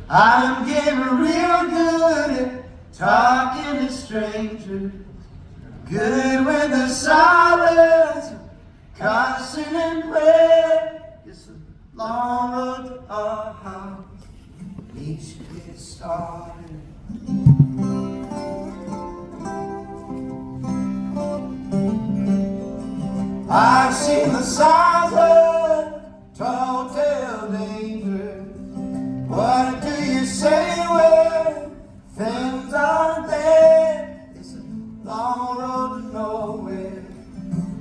I'm getting real good at talking to strangers. Good with the silence, cussing and wet. It's a long road to our house. We should get started. I've seen the signs of total danger. What do you say when things aren't there? It's a long road to nowhere.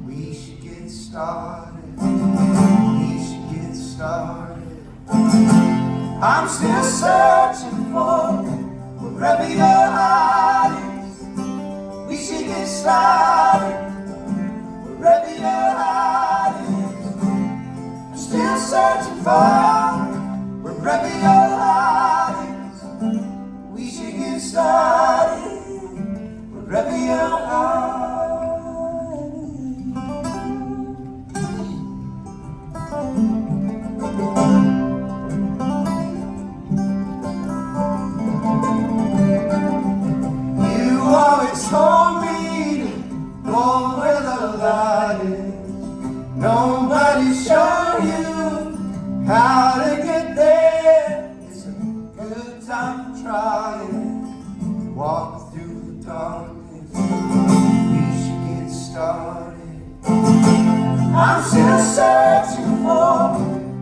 We should get started. We should get started. I'm still searching for wherever your heart is. We should get started. Wherever your heart is, I'm still searching for. Wherever your heart is, we should get started. Wherever your heart is. You always told me to go where the light is. Nobody showed you how to get there. It's a good time for trying. Walk through the darkness. We should get started. I'm still searching for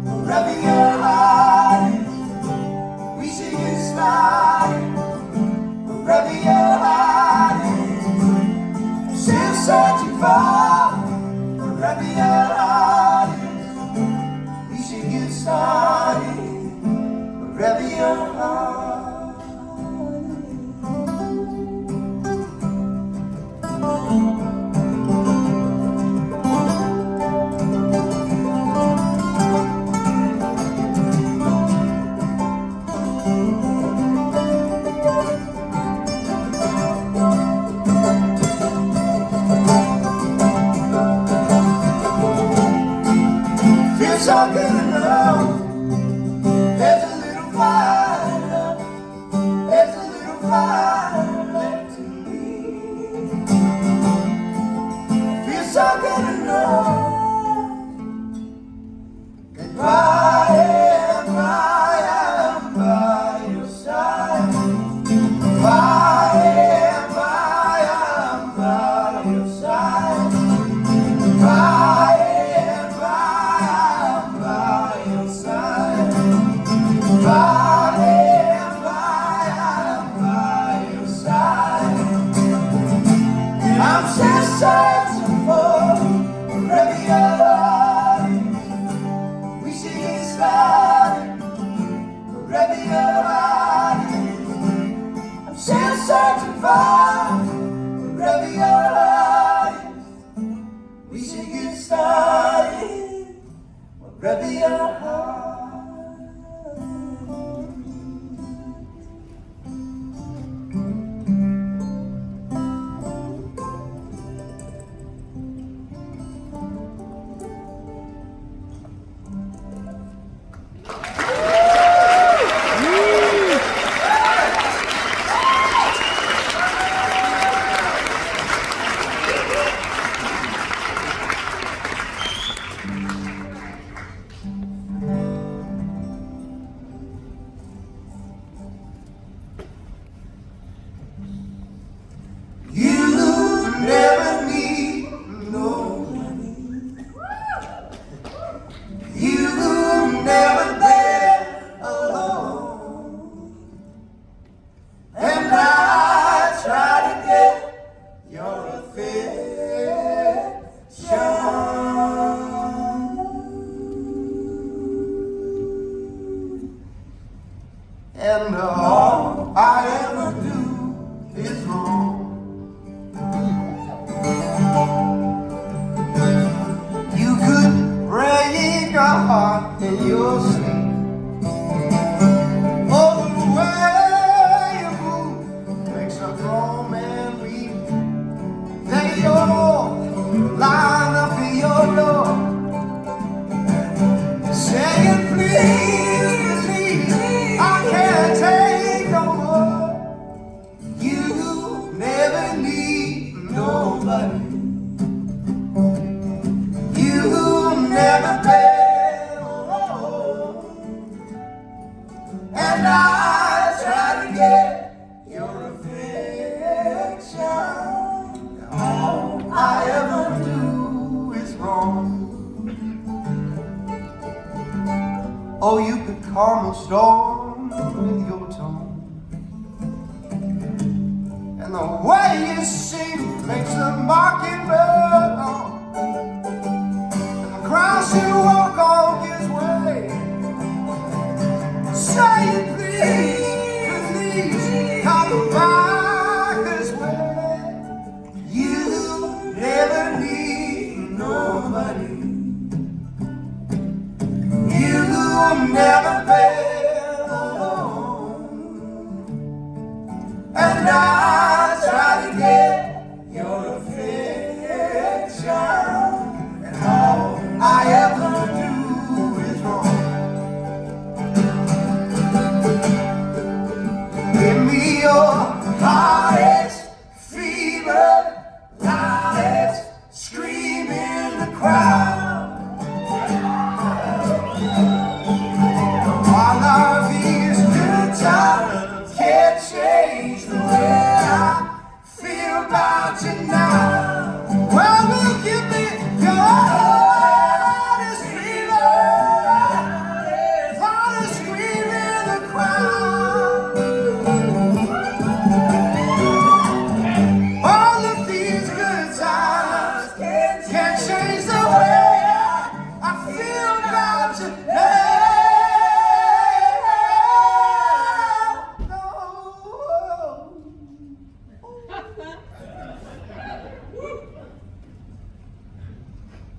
wherever your heart is. We should get started. Wherever your heart is. I'm still searching for wherever your heart is. We should get started. Wherever your heart feels so good to know. There's a little fire, there's a little fire left in me. Feels so good to know that I am by your side. I am by your side. I am by your side. I am by your side. And I'm still searching for wherever your heart is. We should get started. Wherever your heart is. I'm still searching for wherever your heart is. We should get started. Wherever your heart. And all I ever do is wrong. You could break a heart in your sleep. Oh, the way you move makes a grown man weep. They all line up in your door, saying please, please, I can't Oh, you could calm a storm with your tone. And the way you sing makes the mockingbird on. And the cross you walk on gives way. Say it please, come back this way. You never need nobody. You never been alone. And I try to get your affection, and all I ever do is wrong. Give me your hardest fever, loudest scream in the crowd. All of these good times can't change the way I feel about you now. Well, will give me your hardest fever, loudest scream in the crowd. All of these good times can't change the way I feel about you now.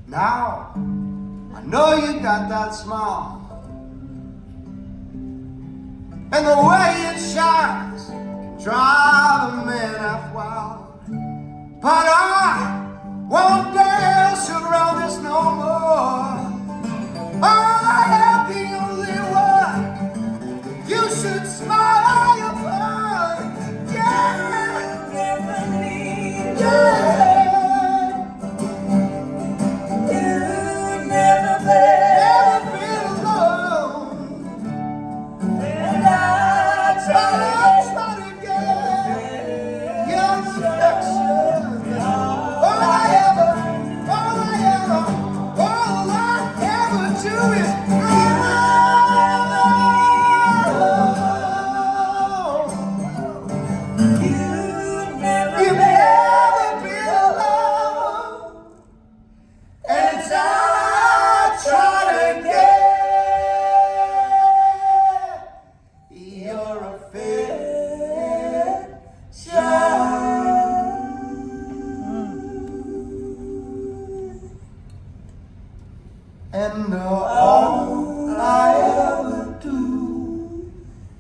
Now, I know you got that smile, and the way it shines can drive a man half wild. But I won't dance around this no more. I am the only one you should smile upon. Yeah, never need, yeah. And all I ever do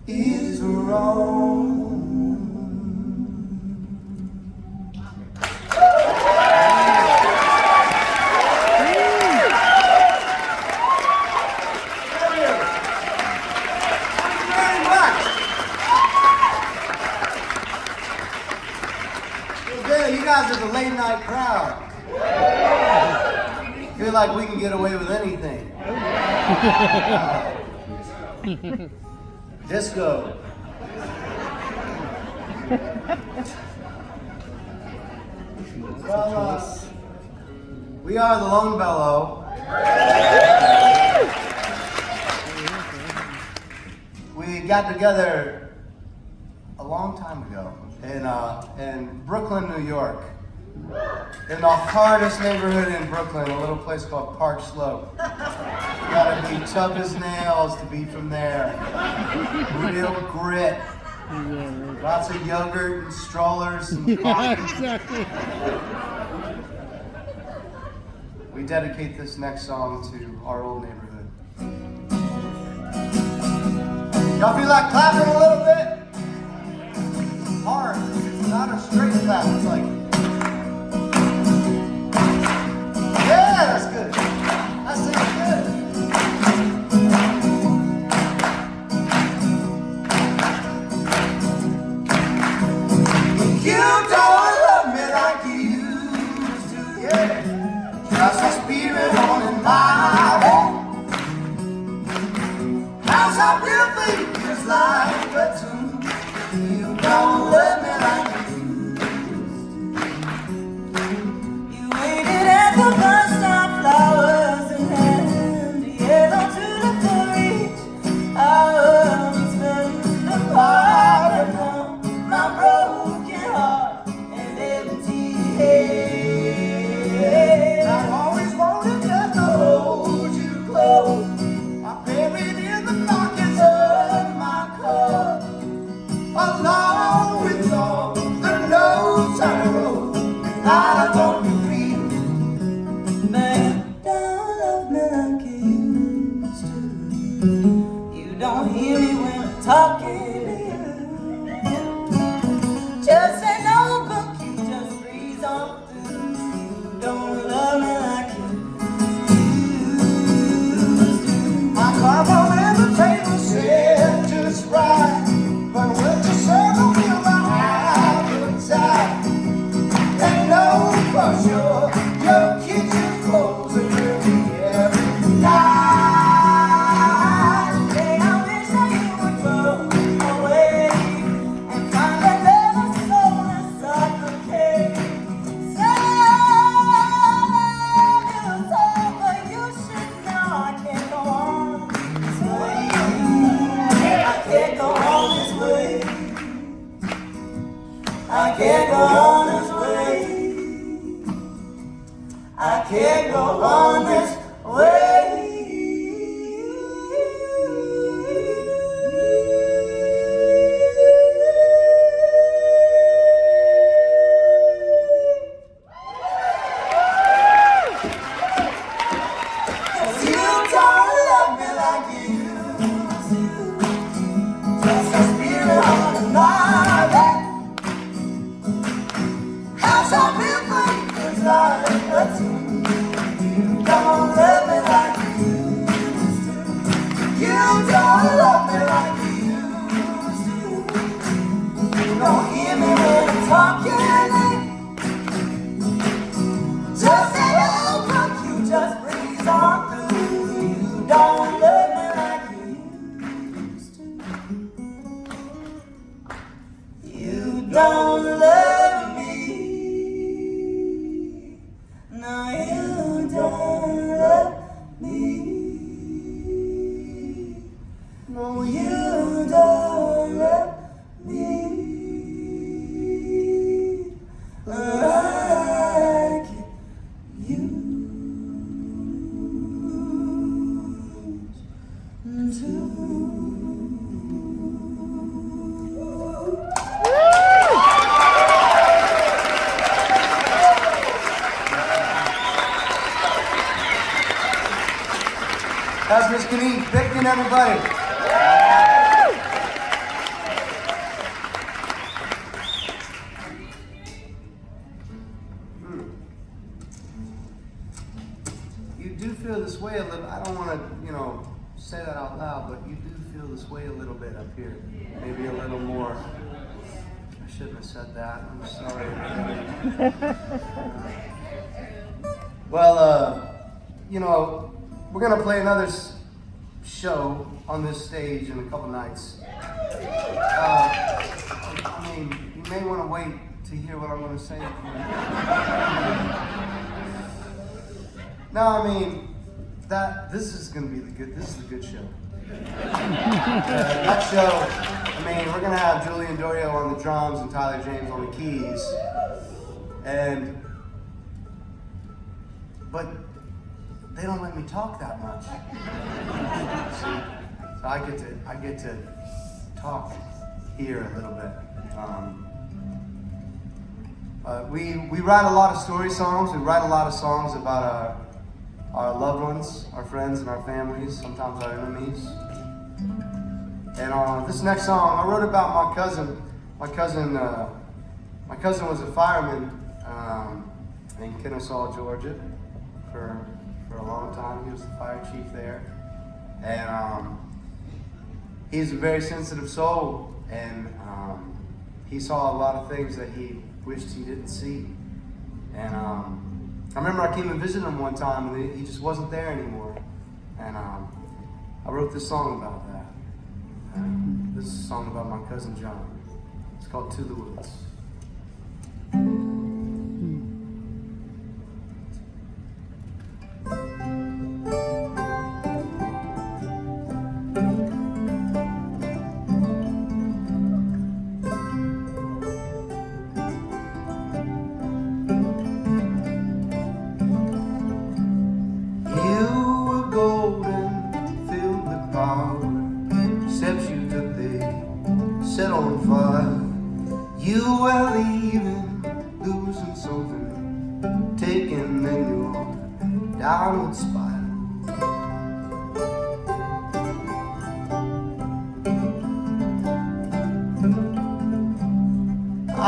is wrong. You guys are the late night crowd. Feel like we can get away with anything. Disco. Well, we are the Lone Bellow. We got together a long time ago in Brooklyn, New York. In the hardest neighborhood in Brooklyn, a little place called Park Slope. You gotta be tough as nails to be from there. Real grit. Lots of yogurt and strollers and coffee. Exactly. We dedicate this next song to our old neighborhood. Y'all feel like clapping a little bit? Hard. It's not a straight clap. It's like, yeah, that's good. That sounds good. You don't love me like you used to, yeah. Just a spirit on in my head. How's our real thing is like a tune. You don't love me like you used to. You waited at the bus stop, flowers in hand, yellow to the porridge. talking to you. Just an old book you just breeze on through. You don't love me like you used to. I carve on the table, said just right, but when you circle me behind inside, ain't no for sure. Your kitchen clothes are dirty every night. Hey, I wish that you would go away and find another soul inside the cave. It's over, you should know I can't go on this way. I can't go on this way. I can't go on this way. I can't go on this way. You don't love me like you used to. Just a spirit on the night. How some people is like a team. You don't love me like you used to. You don't love me like you used to. You don't hear me when I'm talking. Just that old book you just breeze on through. You don't love me like you used to. You don't love me. No, you don't love me. No, you don't love me. Like you used to. That's Miss Kanene Pipkin, everybody. You do feel this way a little. I don't want to, say that out loud, but you do feel this way a little bit up here. Maybe a little more. I shouldn't have said that. I'm sorry. Well, we're gonna play another show on this stage in a couple nights. You may want to wait to hear what I'm gonna say. No, this is gonna be this is a good show. That show, we're gonna have Julian Dorio on the drums and Tyler James on the keys, but they don't let me talk that much. See? So I get to talk here a little bit. We write a lot of story songs. We write a lot of songs about our loved ones, our friends, and our families. Sometimes our enemies. And this next song I wrote about my cousin. My cousin was a fireman in Kennesaw, Georgia, for a long time. He was the fire chief there, and he's a very sensitive soul, and he saw a lot of things that he wished he didn't see. And I remember I came and visited him one time, and he just wasn't there anymore. And I wrote this song about that. This is a song about my cousin John. It's called "To the Woods." I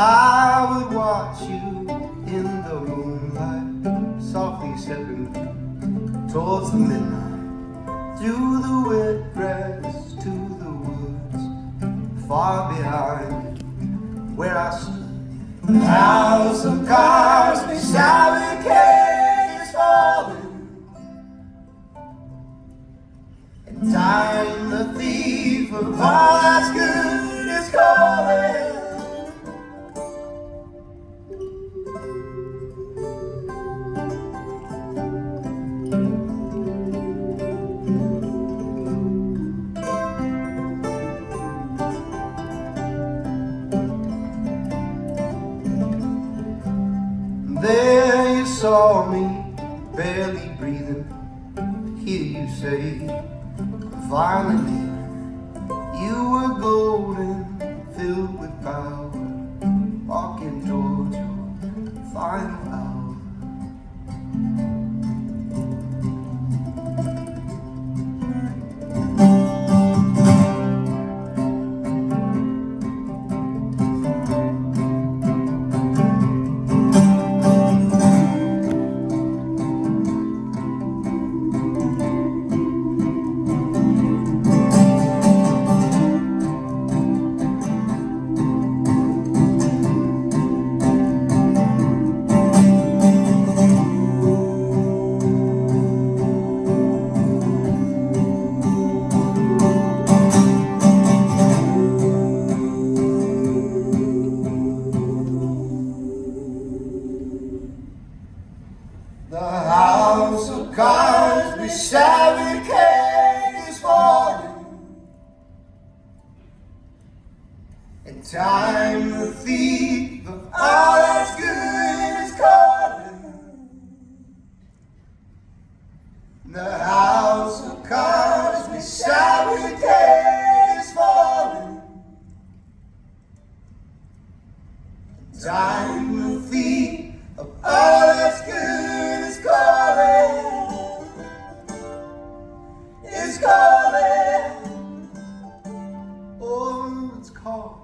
would watch you in the moonlight, softly stepping towards the midnight, through the wet grass to the woods, far behind where I stood. The house of cards beside the cage is falling, and time, the thief of all that's good, is calling. There you saw me, barely breathing, hear you say, finally, you were golden, filled with power, walking towards your final hour. The house of cards beside the cage is falling, and time, the thief of all that's good, is calling. The house of cards beside the cage is falling, and time, the thief of all that's good is calling, is calling, oh, it's calling.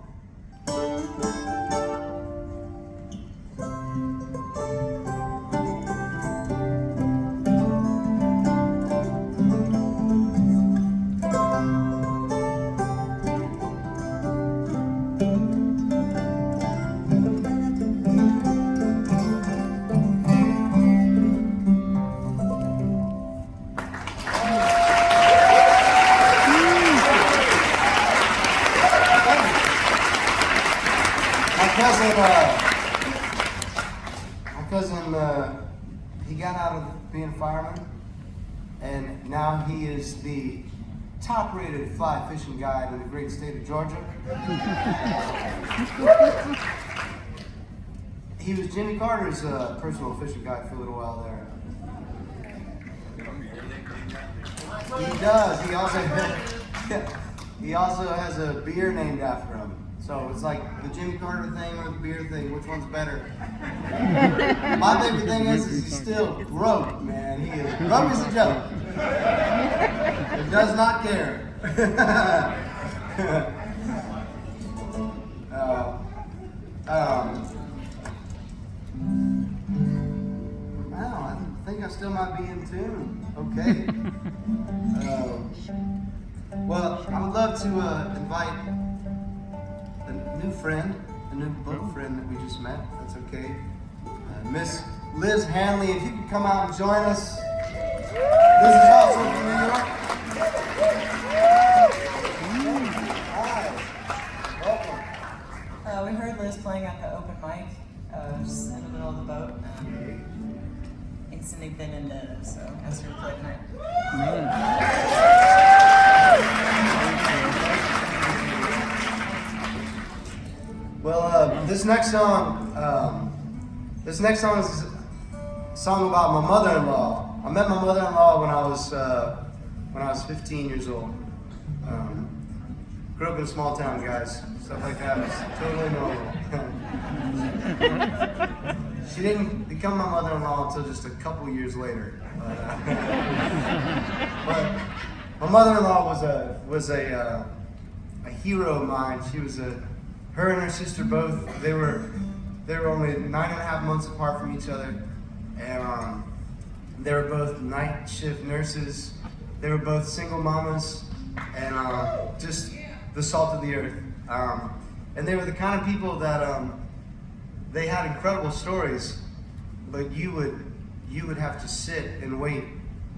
My cousin, he got out of being a fireman, and now he is the top-rated fly fishing guide in the great state of Georgia. He was Jimmy Carter's personal fishing guide for a little while there. He does. He also has a beer named after him. So it's like the Jimmy Carter thing or the beer thing, which one's better? My favorite thing is he's still broke, man. He is broke as a joke. He does not care. I think I still might be in tune. Okay. Well, I would love to invite a new friend, a new book friend that we just met. That's okay. Miss Liz Hanley, if you could come out and join us. Liz is also from New York. Hi, welcome. We heard Liz playing at the open mic, just in the middle of the boat. Instantly thin and dead, so asked her to play tonight. Well, this next song is a song about my mother-in-law. I met my mother-in-law when I was 15 years old. Grew up in a small town, guys. Stuff like that was totally normal. She didn't become my mother-in-law until just a couple years later. But my mother-in-law was a hero of mine. She was a her and her sister both, they were only 9.5 months apart from each other, and they were both night shift nurses. They were both single mamas, and just the salt of the earth. And they were the kind of people that they had incredible stories, but you would have to sit and wait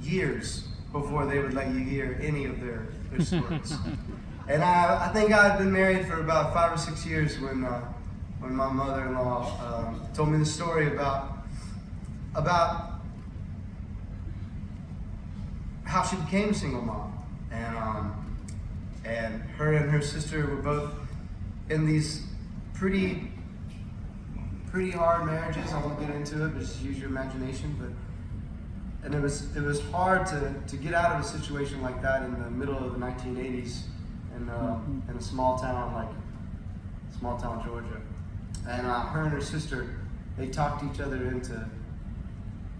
years before they would let you hear any of their stories. And I think I had been married for about 5 or 6 years when my mother-in-law told me the story about how she became a single mom, and her and her sister were both in these pretty hard marriages. I won't get into it, but just use your imagination. And it was hard to get out of a situation like that in the middle of the 1980s in a small town Georgia. And her and her sister, they talked each other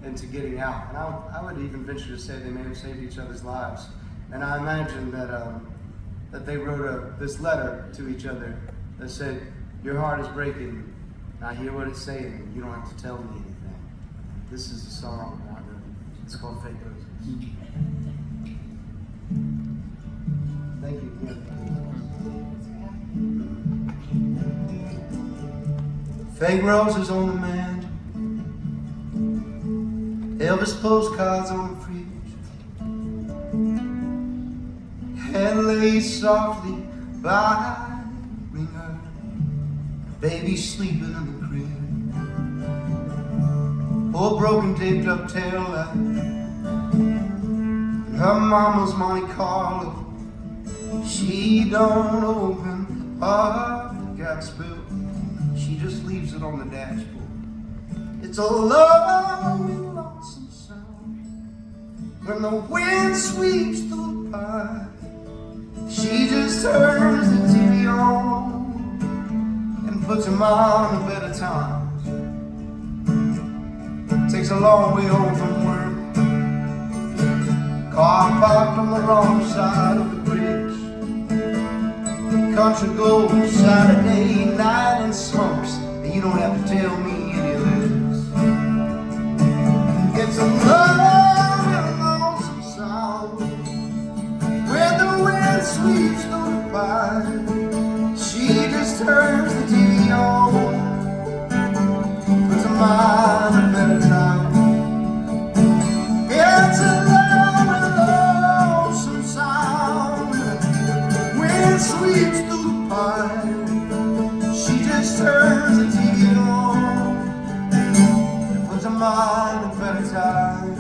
into getting out. And I would even venture to say they may have saved each other's lives. And I imagine that they wrote this letter to each other that said, "Your heart is breaking. I hear what it's saying. You don't have to tell me anything." This is a song that I wrote. It's called Fake Roses. Thank you. Fake roses on the mantle, Elvis postcards on the fridge, and lay softly by ringer, baby sleeping in the crib, or broken taped up tail light, and her mama's Monte Carlo. She don't open up the gas bill. She just leaves it on the dashboard. It's a lonely, lonesome sound when the wind sweeps through the pine. She just turns the TV on and puts him on a better time. Takes a long way home from work. Car parked on the wrong side of the bridge. Country goes Saturday night and smokes, and you don't have to tell me any of this. It's a lonely, lonesome sound when the wind sweeps through the pine. She just turns the TV on, puts a mind a better time. It's a lonely, lonesome sound when sweeps through the pine. She just turns the TV on and puts her mind a better time.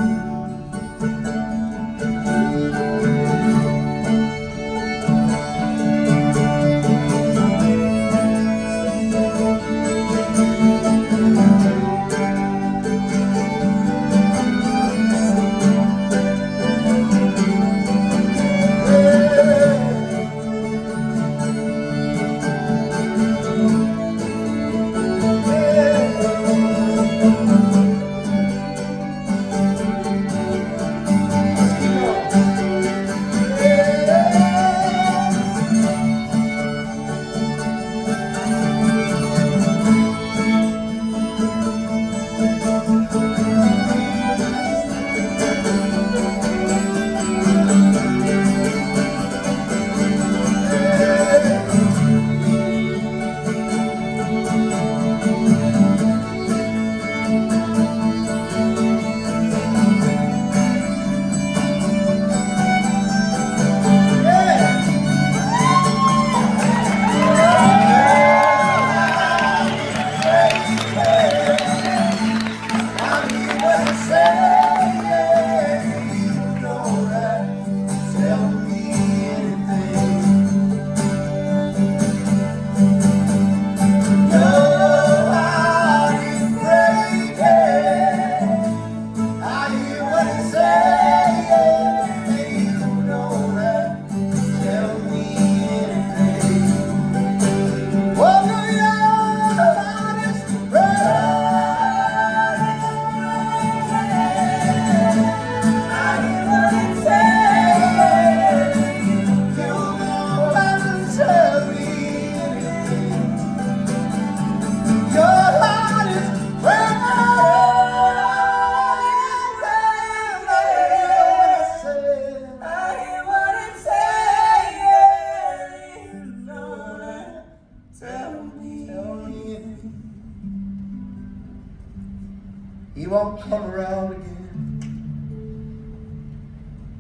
come around again,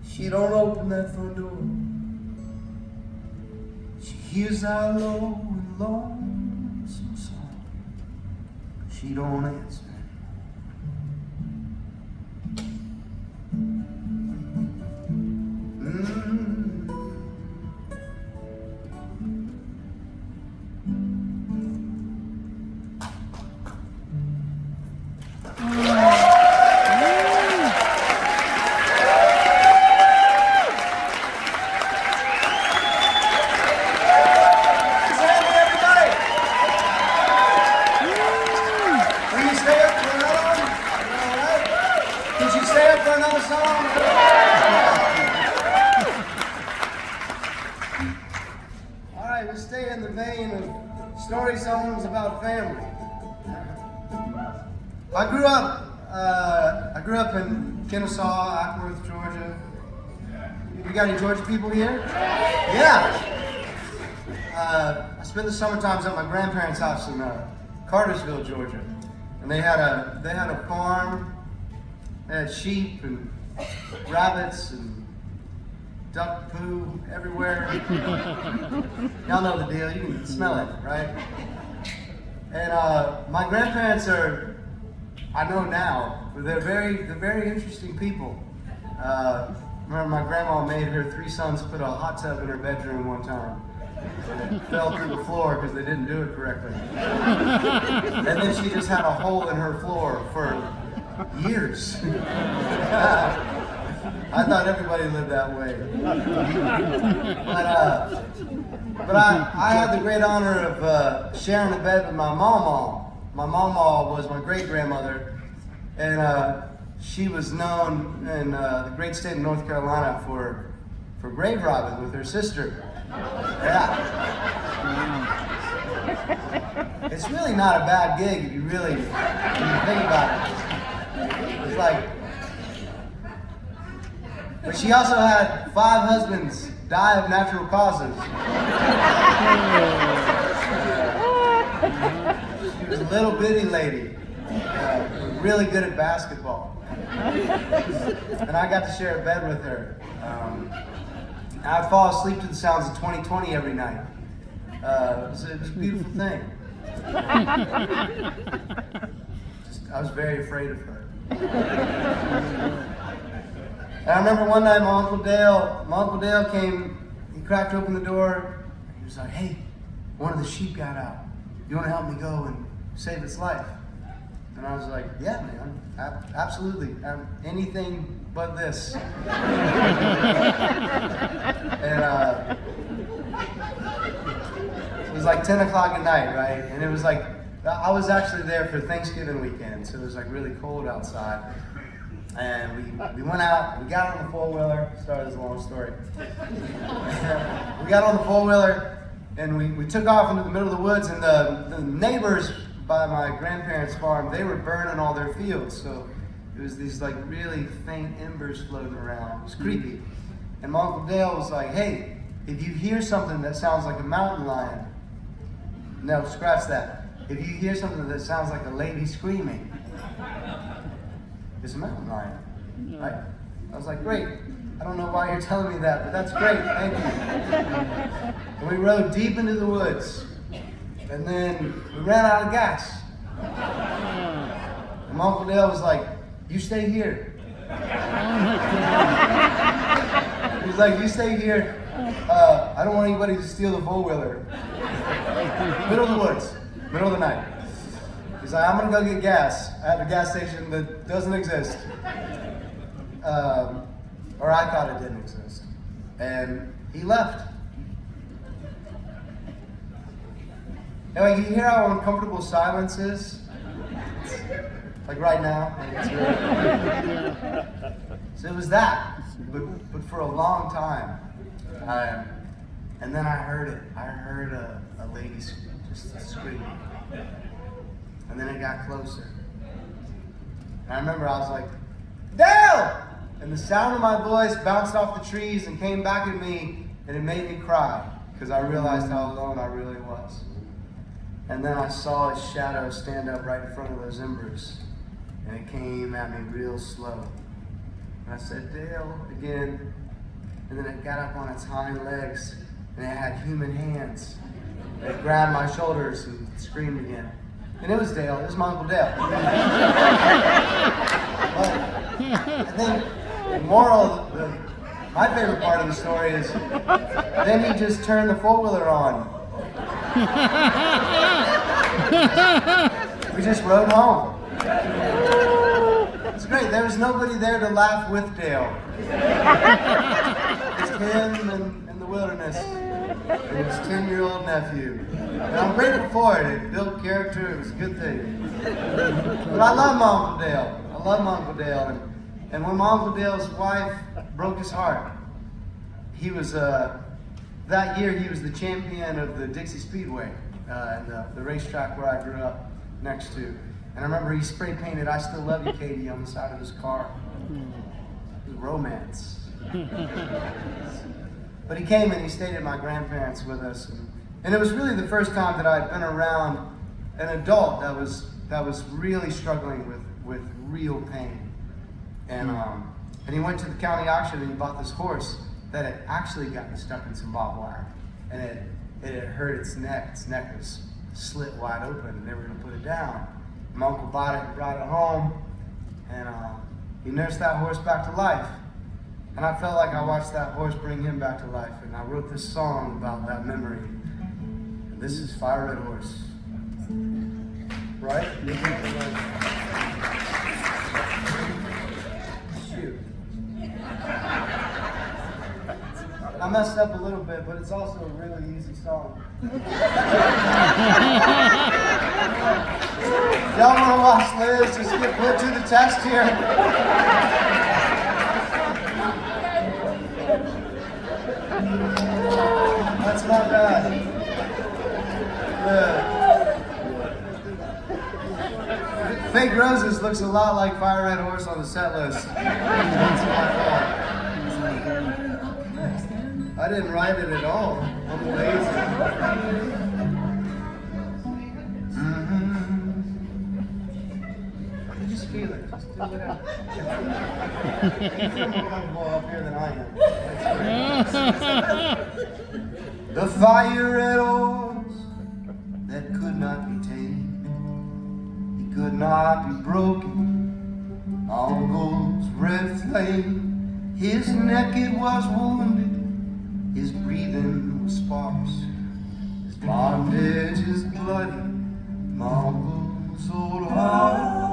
she don't open that front door. She hears our low and lonesome song. She don't answer. Story songs about family. I grew up in Kennesaw, Ackworth, Georgia. You got any Georgia people here? Yeah. I spent the summer times at my grandparents' house in Cartersville, Georgia, and they had a farm. They had sheep and rabbits and duck poo everywhere. Y'all know the deal. You can smell it, right? And my grandparents are, I know now, but they're very interesting people. Remember, my grandma made her 3 sons put a hot tub in her bedroom one time. And it fell through the floor because they didn't do it correctly. And then she just had a hole in her floor for years. I thought everybody lived that way. But I had the great honor of sharing a bed with my mama. My mama was my great-grandmother, and she was known in the great state of North Carolina for grave robbing with her sister. Yeah. It's really not a bad gig if you really think about it. It's like, but she also had 5 husbands die of natural causes. She was a little bitty lady, really good at basketball. And I got to share a bed with her. I'd fall asleep to the sounds of 2020 every night. It was a beautiful thing. I was very afraid of her. And I remember one night my Uncle Dale came, he cracked open the door, he was like, "Hey, one of the sheep got out. You want to help me go and save its life?" And I was like, "Yeah, man, absolutely. Anything but this." And it was like 10 o'clock at night, right? And it was like, I was actually there for Thanksgiving weekend, so it was like really cold outside. And we went out, we got on the four-wheeler, sorry, this is a long story. We got on the four-wheeler, and we took off into the middle of the woods, and the neighbors by my grandparents' farm, they were burning all their fields, so it was these like really faint embers floating around. It was creepy. And my Uncle Dale was like, "Hey, if you hear something that sounds like a mountain lion," no, scratch that. "If you hear something that sounds like a lady screaming, it's a mountain lion." Right? I was like, "Great. I don't know why you're telling me that, but that's great. Thank you." And we rode deep into the woods. And then we ran out of gas. And my Uncle Dale was like, "You stay here." He was like, "You stay here. I don't want anybody to steal the four-wheeler." Middle of the woods, middle of the night. He's like, "I'm gonna go get gas at a gas station that doesn't exist." Or I thought it didn't exist. And he left. And like, you hear how uncomfortable silence is? Like right now. So it was that, but for a long time. And then I heard it. I heard a lady just screaming. And then it got closer. And I remember I was like, "Dale!" And the sound of my voice bounced off the trees and came back at me, and it made me cry, because I realized how alone I really was. And then I saw his shadow stand up right in front of those embers. and it came at me real slow. And I said, Dale, again. And then it got up on its hind legs, and it had human hands. It grabbed my shoulders and screamed again. And it was Dale. It was my Uncle Dale. But I think the moral, my favorite part of the story is then he just turned the four-wheeler on. We just rode home. It's great. There was nobody there to laugh with Dale. Just him and the wilderness and his 10-year-old nephew. And I'm grateful for it. It built character. It was a good thing. But I love my Uncle Dale. I love my Uncle Dale. And when my Uncle Dale's wife broke his heart, he was, that year he was the champion of the Dixie Speedway, and the racetrack where I grew up next to. And I remember he spray painted "I Still Love You, Katie" on the side of his car. It was romance. But he came and he stayed at my grandparents with us. And it was really the first time that I'd been around an adult that was really struggling with real pain. And he went to the county auction and he bought this horse that had actually gotten stuck in some barbed wire. And it had hurt its neck. Its neck was slit wide open and they were gonna put it down. My uncle bought it and brought it home, and he nursed that horse back to life. And I felt like I watched that horse bring him back to life, and I wrote this song about that memory. And this is Fire Red Horse. Right? Shoot. I messed up a little bit, but it's also a really easy song. Y'all want to watch Liz just get put to the test here? That's not bad. Fake Roses looks a lot like Fire Red Horse on the set list. That's my fault. I didn't write it at all. I'm lazy. Just feel it. Just do it out. You're more comfortable up here than I am. The fire red horse that could not be tamed. He could not be broken. Uncle's red flame. His neck it was wounded. His breathing was sparse. His bondage is bloody. My uncle's old heart.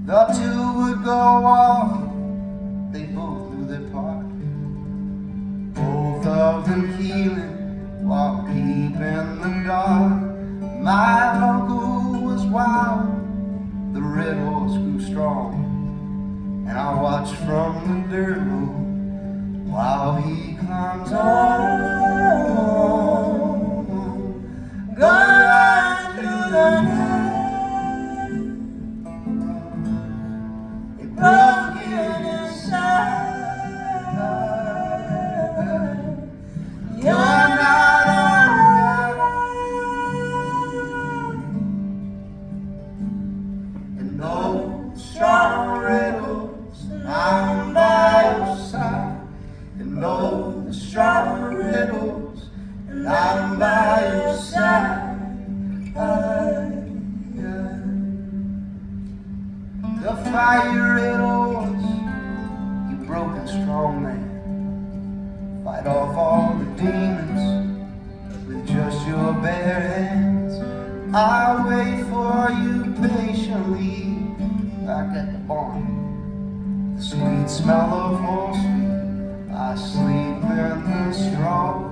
The two would go off, they both knew their part. Both of them healing while deep in the dark. My uncle was wild, the red horse grew strong. And I watched from the dirt road while he climbs on. Going right through the night. Broken inside. You're not alright. And no strong red horse, I'm by your side. And no strong red horse, and I'm by your side. The fire red horse, you broken strong man. Fight off all the demons with just your bare hands. I'll wait for you patiently back at the barn. The sweet smell of horse meat, I sleep in the straw.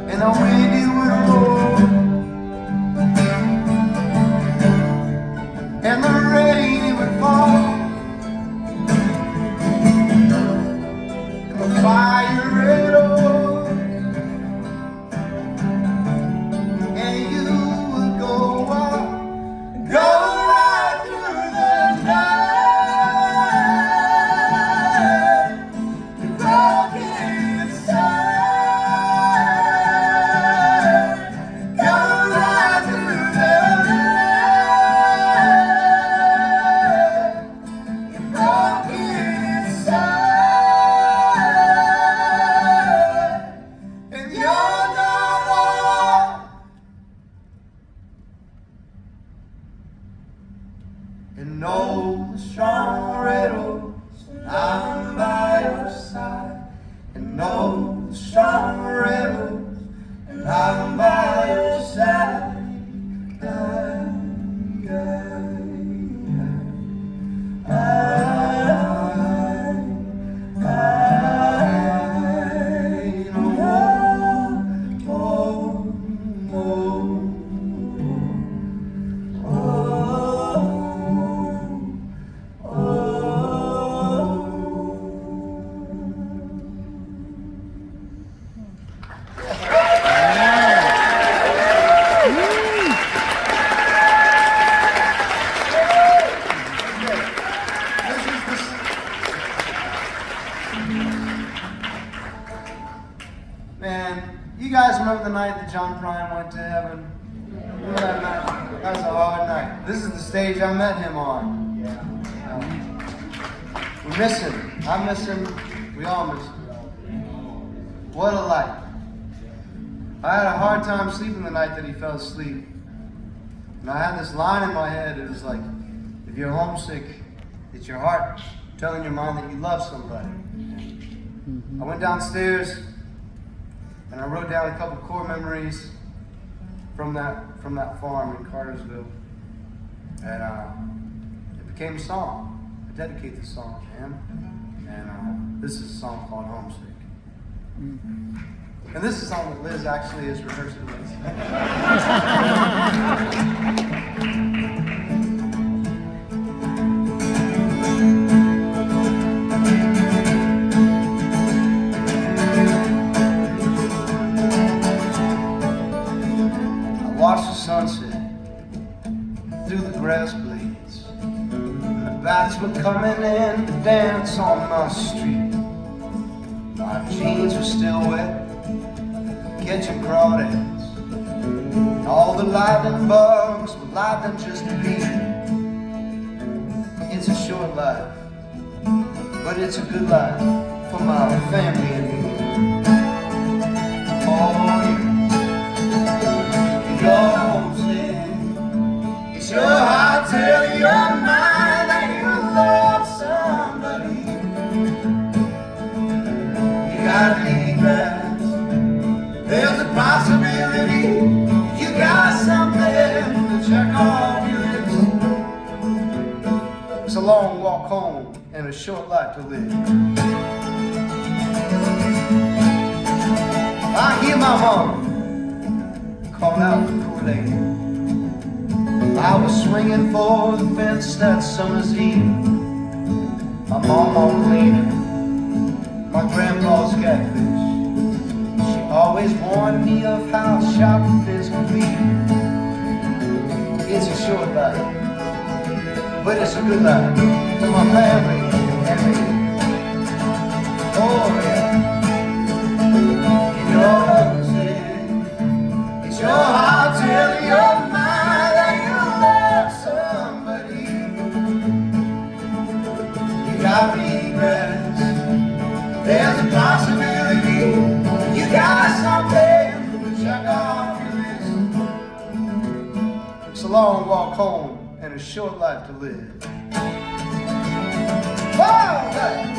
And the wind it would roll, and the rain it would fall, and the fire red horse, and you would go out, go right through the night, broken inside. and know the strong riddles. I'm by your side, and know the strong riddles, and I'm by your side. Man, you guys remember the night that John Prine went to heaven? Remember that night? That was a hard night. This is the stage I met him on. We miss him. I miss him. We all miss him. What a life. I had a hard time sleeping the night that he fell asleep. And I had this line in my head. It was like, if you're homesick, it's your heart telling your mind that you love somebody. I went downstairs and I wrote down a couple core memories from that farm in Cartersville. And it became a song. I dedicate this song to him. And this is a song called Homesick. And this is a song that Liz actually is rehearsing with. Watch the sunset through the grass blades. The bats were coming in to dance on my street. My jeans were still wet, catching crawdads. All the lightning bugs were lightning just to be. It's a short life, but it's a good life for my family and me. Oh, you're homesick. It's your heart telling your mind that you love somebody. You got regrets. There's a possibility you got something to check off your list. It's a long walk home and a short life to live. I hear my mom call out the poor lady. I was swinging for the fence that summer's eve. My mama cleaning my grandpa's catfish. She always warned me of how sharp this could be. It's a short life, but it's a good life for my family and me. Oh yeah. It's your heart telling your mind that you love somebody. You got regrets. There's a possibility you got something to check off your list. It's a long walk home and a short life to live. Whoa, hey.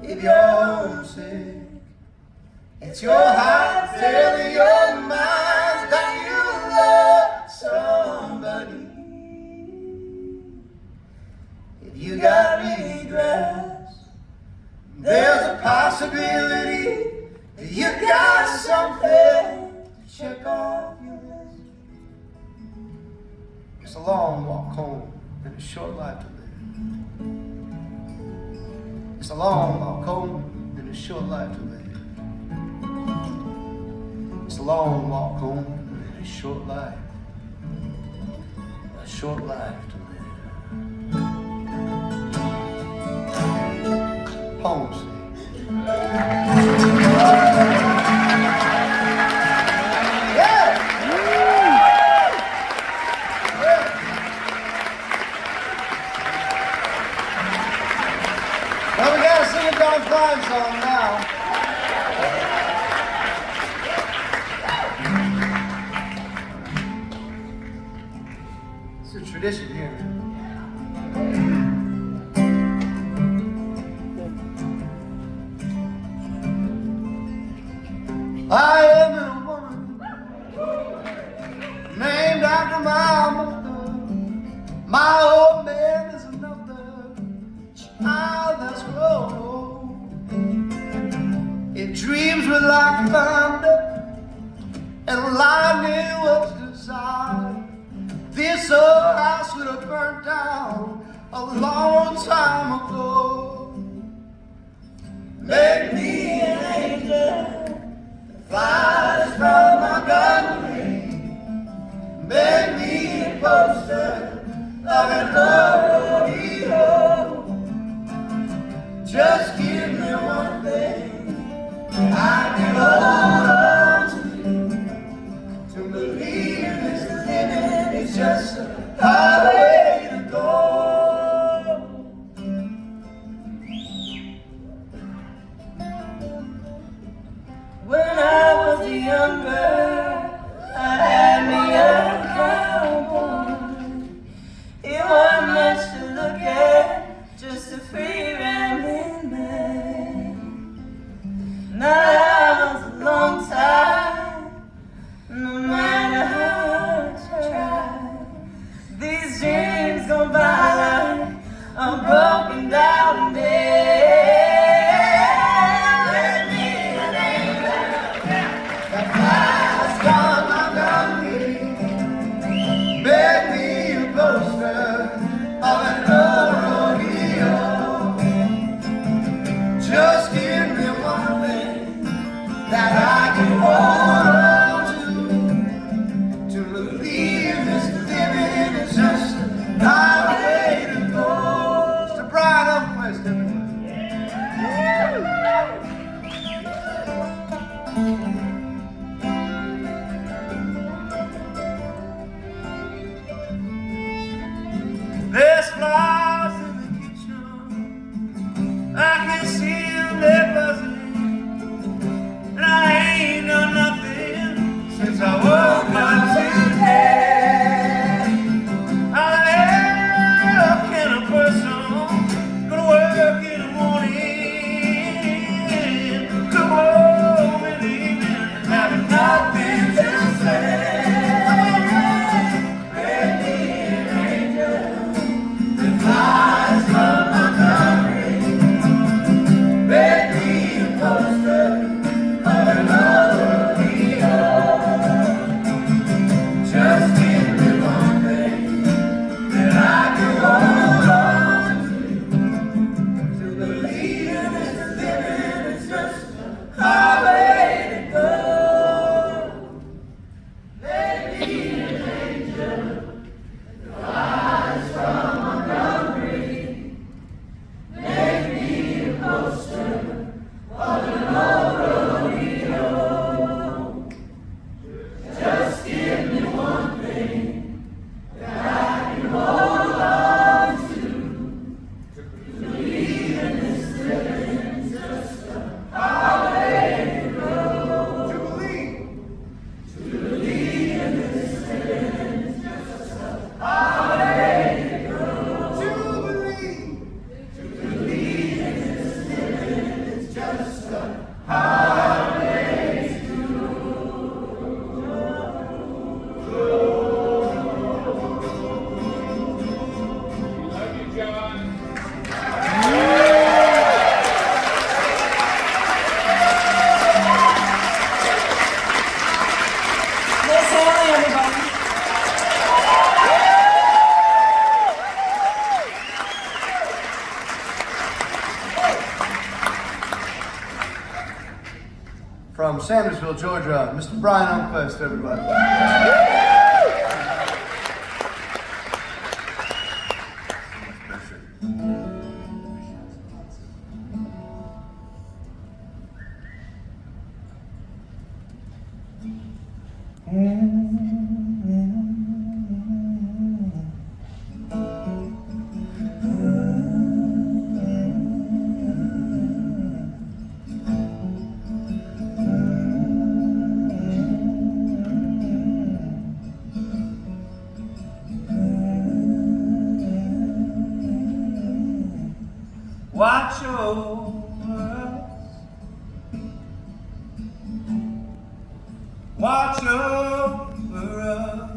If you're homesick, it's your heart telling your mind that you love somebody. If you got regrets, there's a possibility that you got something to check off your list. It's a long walk home and a short life to live. It's a long walk home and a short life to live. It's a long walk home and a short life to live. Homesick. Well, we gotta sing a John Prine song now. It's a tradition here. I am a woman named after my mother. My old man is another child that's grown. It dreams with like thunder and lightning was desire. This old house would have burnt down a long time ago. Make me an angel flies from Montgomery. Make me a poster of an old hero. Just give me one thing I can hold on to believe this living is just a highway to go. When I was a young Sandersville, Georgia, Mr. Prine Elmquist, everybody. Watch over us. Watch over us.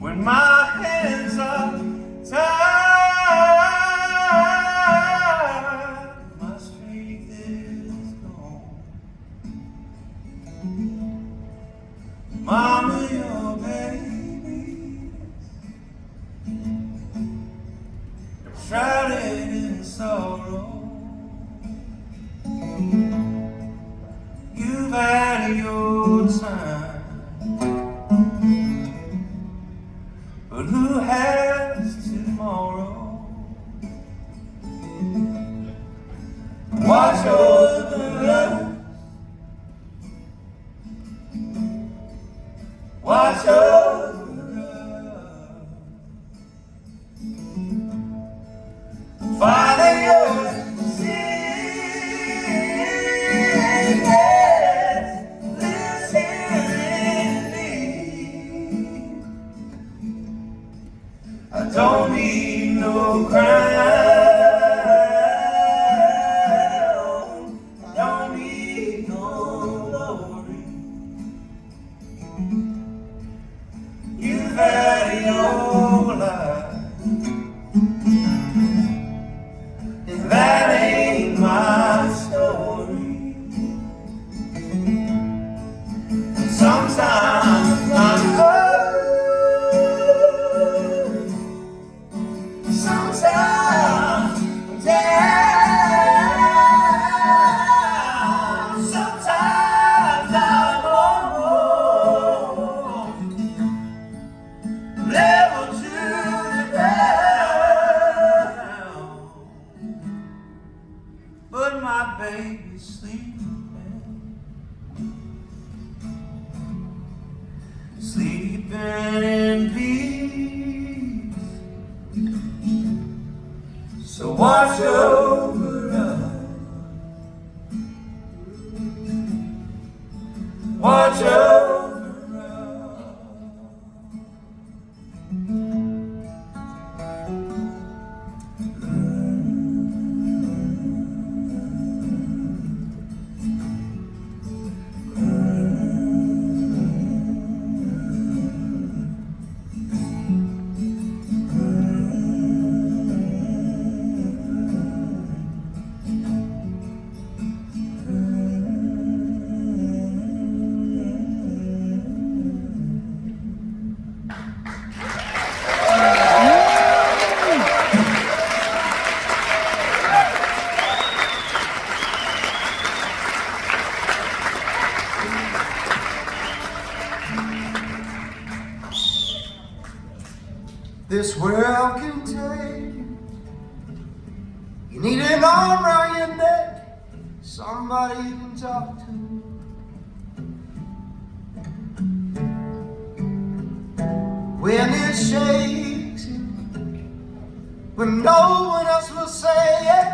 When my hands are tied, my strength is gone. Mama, your baby shrouded in sorrow. You've had your time, but who has tomorrow? Watch over us. Watch over us. Father, your sickness lives here in me. I don't need no crown. I don't need no glory. You've had your life. That ain't my story. Sometimes I'm good, sometimes I'm down, sometimes I'm almost level to the ground. But my baby's sleeping in peace. So watch over us. Watch over us. This world can take you. You need an arm around your neck, somebody you can talk to. When it shakes you, when no one else will say it,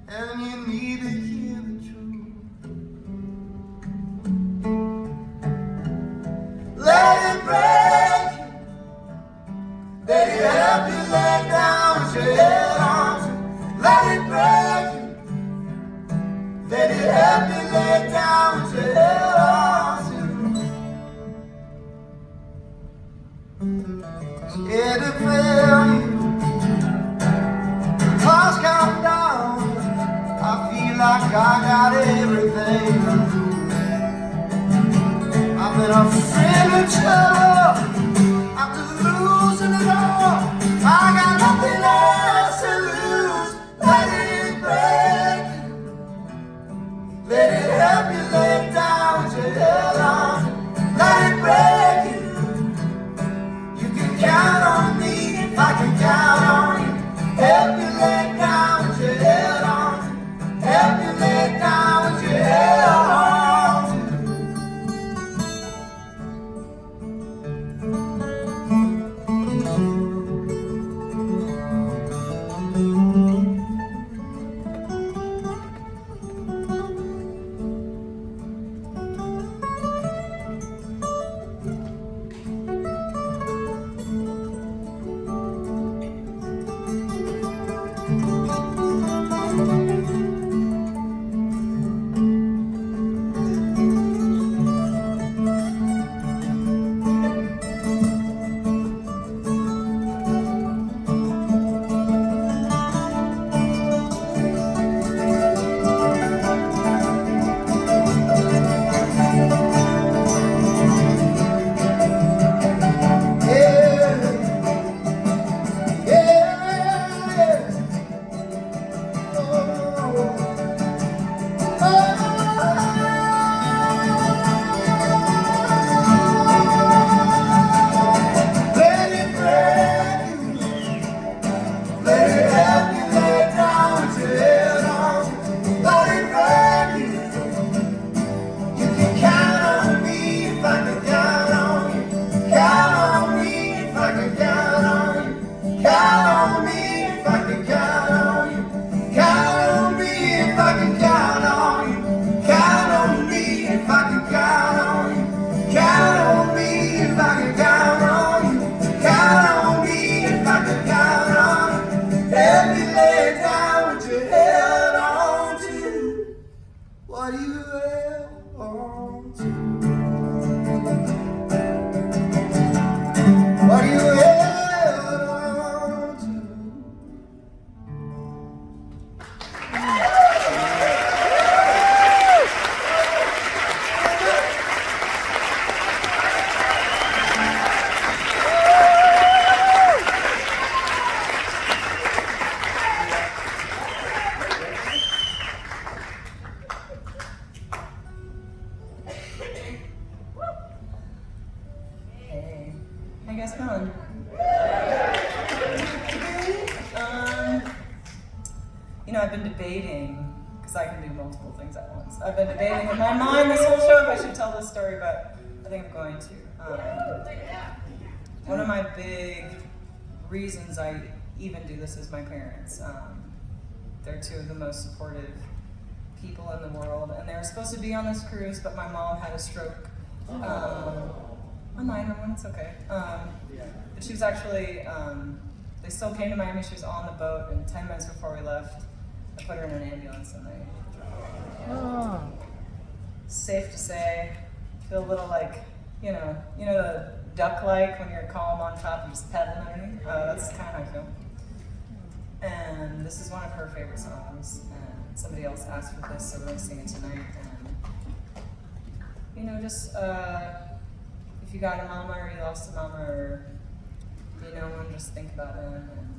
and you need to hear the truth. Let it break you. Let it help you lay down with your head on. Let it break you. Let it help you lay down with your head on. Scared to fail you. Clock's counting down. I feel like I got everything. I've been afraid of trouble. After losing it all, I got nothing else to lose. Let it break you. guys feeling? I've been debating, because I can do multiple things at once. I've been debating in my mind this whole show if I should tell this story, but I think I'm going to. One of my big reasons I even do this is my parents. They're two of the most supportive people in the world, and they were supposed to be on this cruise, but my mom had a stroke. A minor one, it's okay. But she was actually, they still came to Miami, she was on the boat, and 10 minutes before we left, I put her in an ambulance and they Oh. Safe to say, feel a little like, you know the duck-like when you're calm on top and just pedaling underneath? That's kind of how I feel. And this is one of her favorite songs, and somebody else asked for this, so we're gonna sing it tonight. And just if you got a mama or you lost a mama or you know one, just think about them and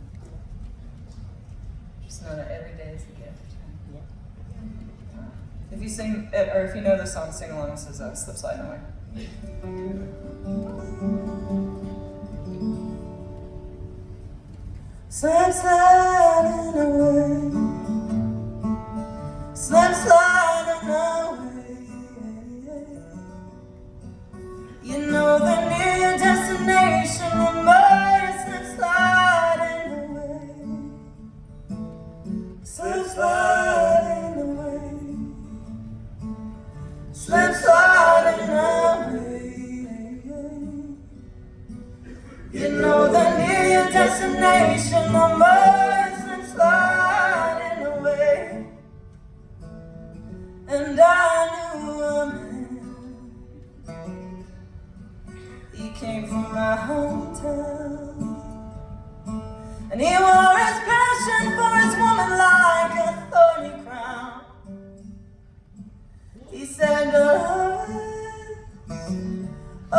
just know that every day is a gift. If you sing it, or if you know the song, sing along. It says "Slip Slidin' Away." Slip sliding away, slip sliding away. You know the near your destination, the more you slip sliding away, slip sliding away, slip sliding away. You know the near your destination, the more you slip sliding away. And I knew a man, he came from my hometown, and he wore his passion for his woman like a thorny crown. He said, oh, I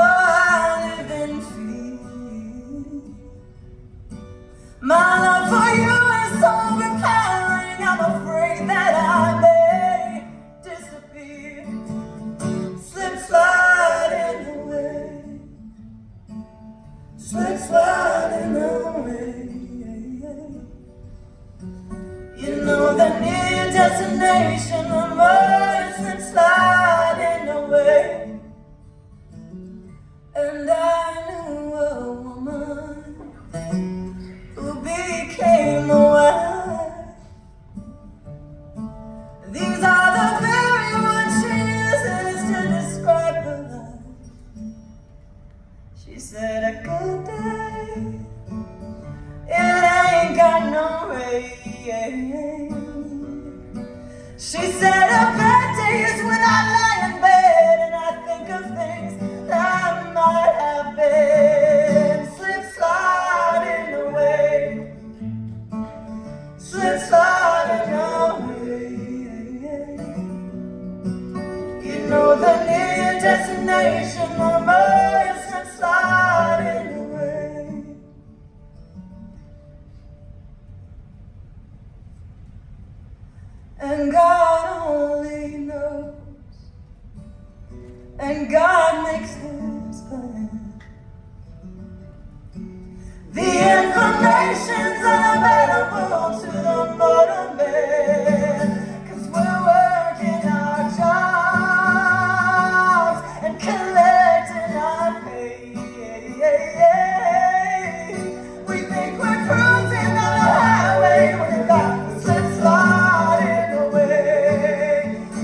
live in fear. My love for you is so overpowering, I'm afraid that I may disappear. Slip sliding away, slip sliding away. You know the near destination, the more you slip sliding away. And I knew a woman who became a wife. These are the very words she uses to describe her life. She said, a good day, it ain't got no rain. She said, a bad day is when I lie in bed and I think of things that might have been. Slip sliding away, slip sliding away. You know the near destination, the more you slip sliding away. And God only knows, and God makes his plan. The information's unavailable to the mortal man, 'cause we're working our jobs and collecting our pay. We think we're cruising on the highway when we got the slip sliding away.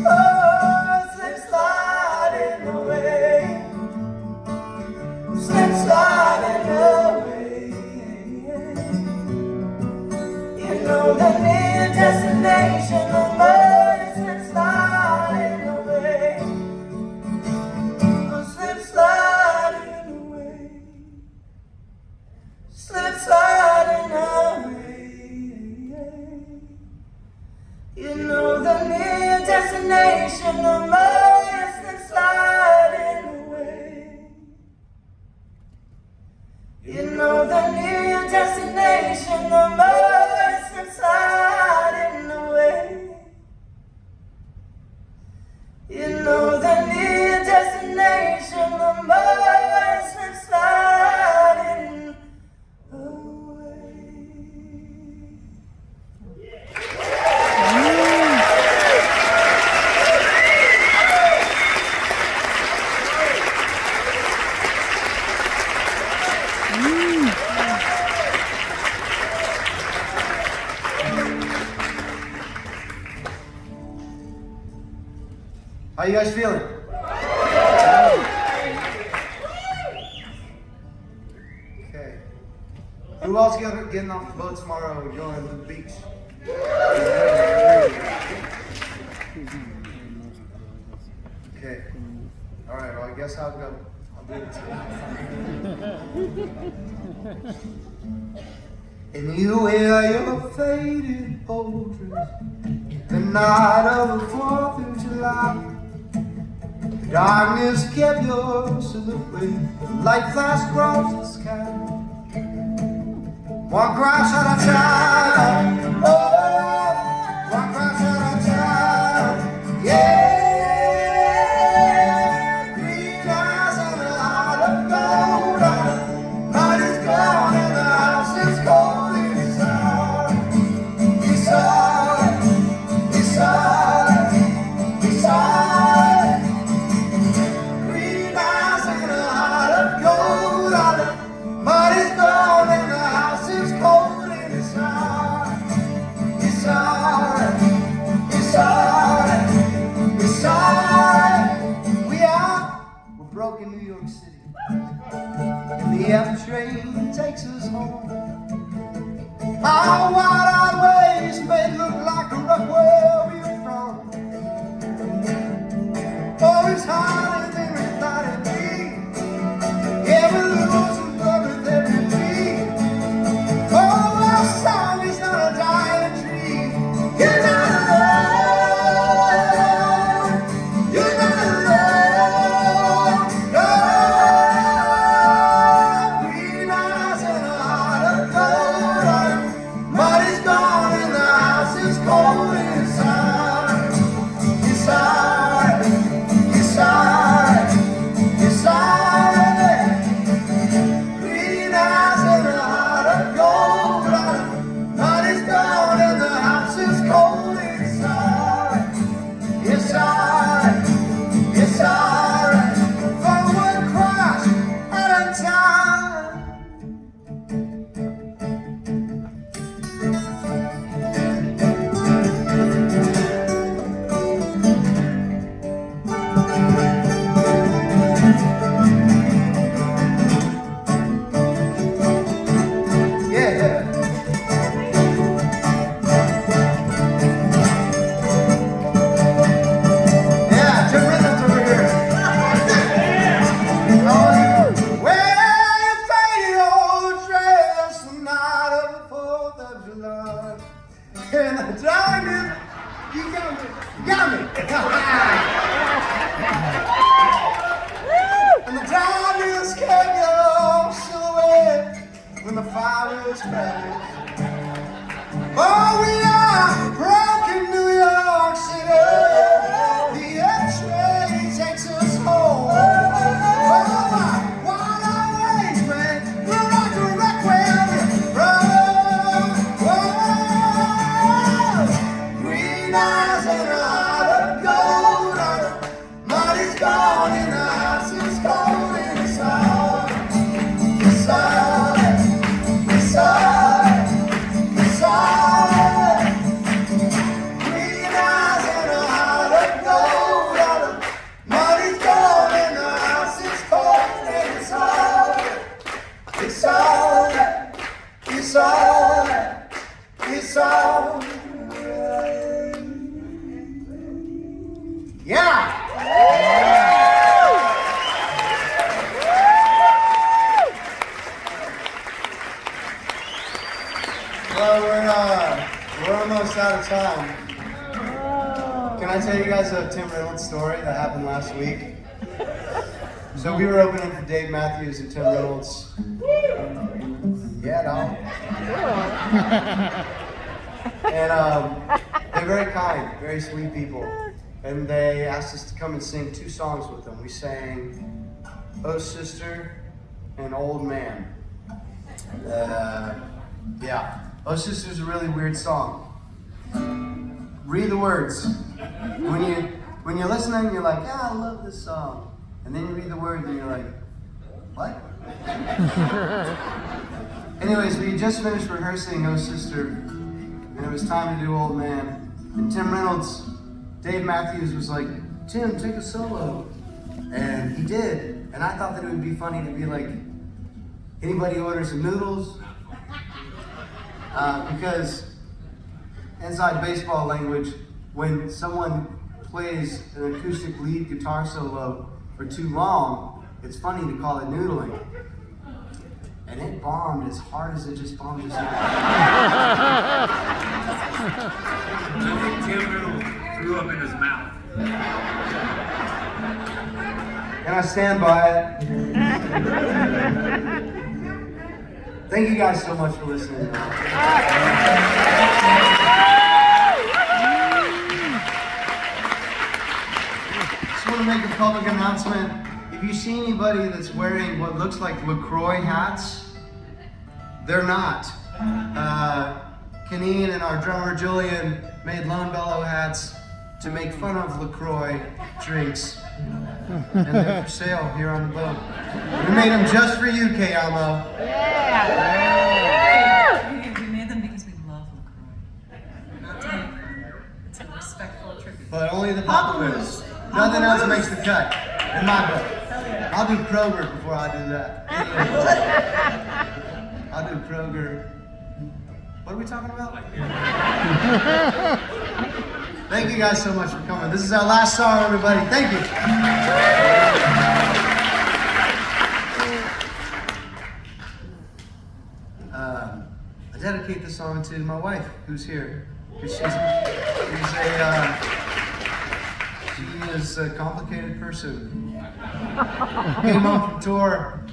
Oh, slip sliding away, slip sliding away. You know the near you guys feeling? Okay. Who else getting off the boat tomorrow and going to the beach? Okay. All right. Well, I guess I'll go. I'll do it too. And you wear your faded old dress the night of the 4th of July. The darkness kept your silhouette, light flashed across the sky. One crash at a time, oh, one crash at a time, yeah. Green eyes and a heart of gold, night is gone and the house is cold inside. Inside, inside, inside. Green eyes and a heart of gold, night is gone and the house is cold inside. Inside, inside, inside. We're broke in New York City, and the F train takes us home. Our wide-eyed ways may look like a rough where we're from. Oh, it's harder than we thought it'd be. Yeah, we lose and love with every beat. Oh, our song is not a dying tree. You're not alone. You're not alone. No. Green eyes and a heart of gold. Money's gone and the house is cold inside. Inside. Inside. Inside. Green eyes and a heart of gold. Money's gone and the house is cold inside. Inside. Inside. From one crash at a time. Yeah. Yeah, Jim Reynolds over here. Well, faded old dress the night of the 4th of July. And the darkness, you got me. And the darkness kept your silhouette when the fires crashed. Oh, we are broken New York City. The X-ray takes us home. Oh, my wide-eyed ways, man. We're like a wreck where we run. Whoa. Green eyes and a heart of gold. Money's gone and the house is cold inside. Inside. Inside. Inside. Green eyes and a heart of gold. Money's gone and the house is cold inside. Inside. Inside. Inside. Yeah. Well, we're almost out of time. Can I tell you guys a Tim Reynolds story that happened last week? So we were opening for Dave Matthews and Tim Reynolds. Yeah, dog. And they're very kind, very sweet people. And they asked us to come and sing 2 songs with them. We sang Oh Sister and Old Man. Yeah. Oh Sister's a really weird song. Read the words. When you're listening, you're like, yeah, I love this song. And then you read the words and you're like, what? Anyways, we just finished rehearsing Oh Sister, and it was time to do Old Man. And Tim Reynolds, Dave Matthews was like, Tim, take a solo. And he did. And I thought that it would be funny to be like, anybody order some noodles? Because inside baseball language, when someone plays an acoustic lead guitar solo for too long, it's funny to call it noodling. And it bombed as hard as it just bombed just now. I think Tim Riddle threw up in his mouth. And I stand by it. Thank you guys so much for listening. Just want to make a public announcement. If you see anybody that's wearing what looks like LaCroix hats, they're not. Kanene and our drummer Julian made Lone Bellow hats to make fun of LaCroix drinks. And they're for sale here on the boat. We made them just for you, Cayamo. We made them because we love LaCroix. Not to make them. It's a respectful tribute. But only the Papamoose. Nothing else makes the cut in my book. I'll do Kroger before I do that. I'll do Kroger. What are we talking about? Thank you guys so much for coming. This is our last song, everybody. Thank you. I dedicate this song to my wife, who's here. Because she is a complicated person. Came home from tour,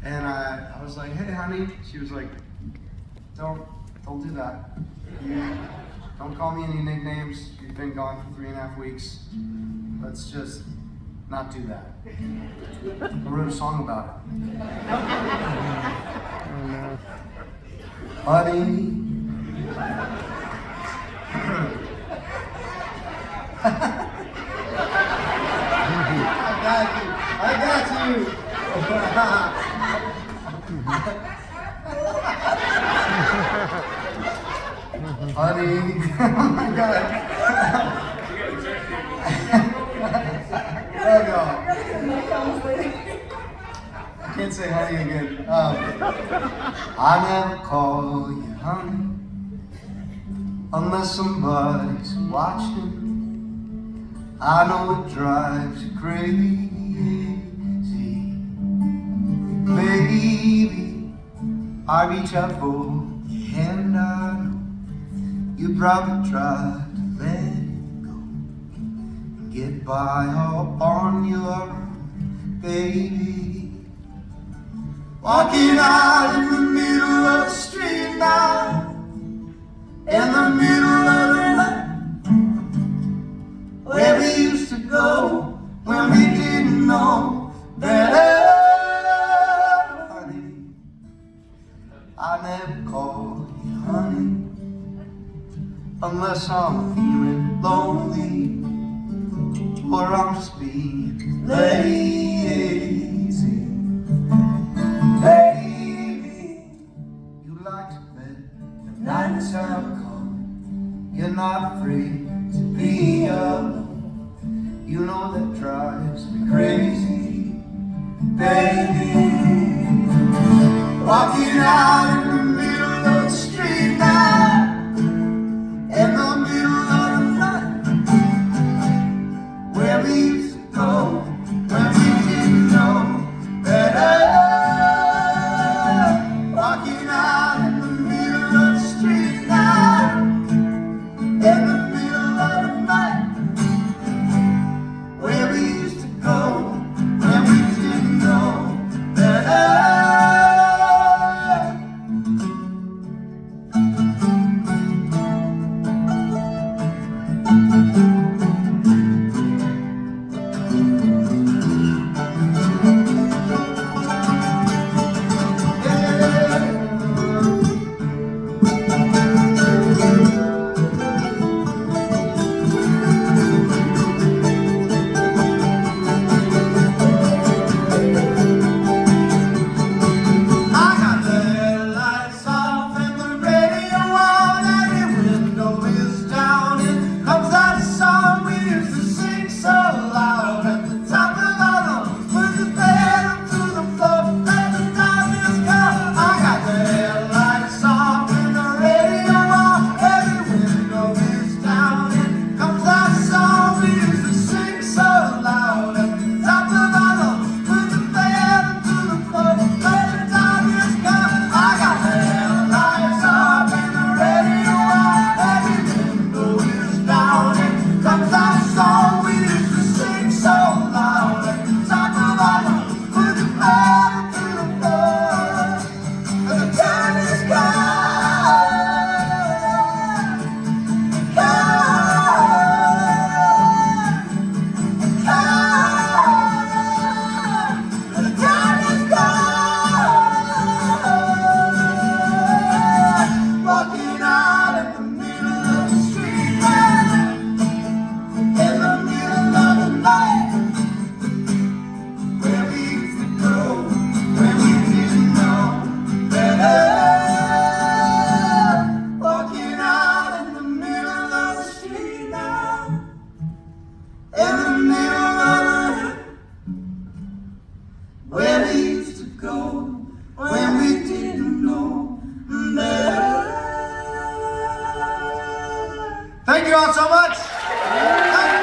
and I was like, hey, honey. She was like, don't do that. Don't call me any nicknames. You've been gone for 3.5 weeks. Let's just not do that. I wrote a song about it. Honey. I got you. Honey, oh my God. Oh God. I can't say honey again. I never call you honey unless somebody's watching. I know it drives you crazy. Baby, I reach out for your hand, I know you probably tried to let it go and get by all on your own, baby. Walking out in the middle of the street now, in the middle of the night, where we used to go when we didn't know better. Honey, I never call you honey unless I'm feeling lonely or I'm just being lazy. Baby, you like to bet the nights have come. You're not afraid to be alone. You know that drives me crazy, baby. Walking out in the middle of the street now, in the middle of the night, where we used to go when we didn't know better. Walking out in the middle of the street now, in the middle of the night, where we used to go when we didn't know better. in the middle of the where we used to go when we didn't know better. Thank you all so much. Thank you.